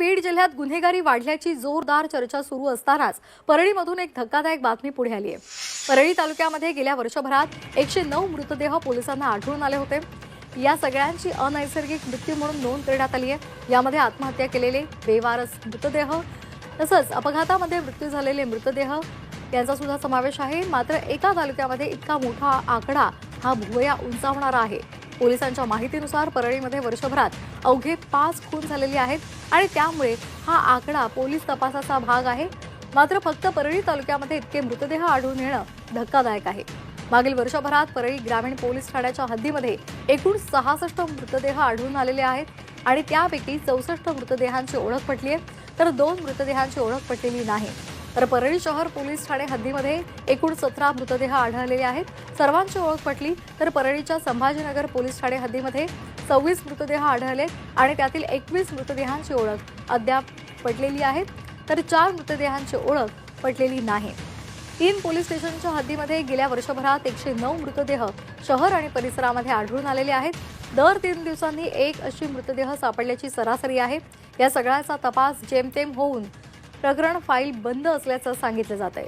बीड जिल्ह्यात गुन्हेगारी वाढल्याची जोरदार चर्चा सुरू असतानाच परळीमधून एक धक्कादायक बातमी पुढे आली आहे। परळी तालुक्यामध्ये गेल्या वर्षभरात 109 मृतदेह पोलिसांना आढळून आले होते। या सगळ्यांची अनैसर्गिक मृत्यू म्हणून नोंद करण्यात आली आहे। यामध्ये आत्महत्या केलेले बेवारस मृतदेह तसंच अपघातामध्ये मृत्यू झालेले मृतदेह यांचा सुद्धा समावेश आहे। मात्र एका तालुक्यामध्ये इतका मोठा आकडा हा भुवया उंचावणारा आहे। पोलिसांच्या माहितीनुसार परळीमध्ये वर्षभरात अवघे 5 खून झालेले आहेत आणि त्यामुळे हा आकडा पोलीस तपासाचा भाग आहे। मात्र फक्त परळी तालुक्यामध्ये इतके मृतदेह आढळून येणं धक्कादायक आहे। मागील वर्षभरात परळी ग्रामीण पोलीस ठाण्याच्या हद्दीमध्ये एकूण 66 मृतदेह आढळून आलेले आहेत आणि त्यापैकी 64 मृतदेहांची ओळख पटली आहे तर 2 मृतदेहांची ओळख पटलेली नाही। तर परळी शहर पोलीस ठाणे हद्दीमध्ये एकूण 17 मृतदेह आढळलेले आहेत। सर्वांची ओळख पटली तर परळीच्या संभाजीनगर पोलीस ठाणे हद्दीमध्ये 26 मृतदेह आढळले आणि त्यातील 21 मृतदेहांची ओळख अद्याप पटलेली आहे तर 4 मृतदेहांची ओळख पटलेली नाही। 3 पोलीस स्टेशनच्या हद्दीमध्ये गेल्या वर्षभरात 109 मृतदेह शहर आणि परिसरामध्ये आढळून आलेले आहेत। दर 3 दिवसांनी एक अशी मृतदेह सापडल्याची सरासरी आहे। या सगळ्याचा तपास जेमतेम होऊन प्रकरण फाईल बंद असल्याचं सांगितलं जात आहे।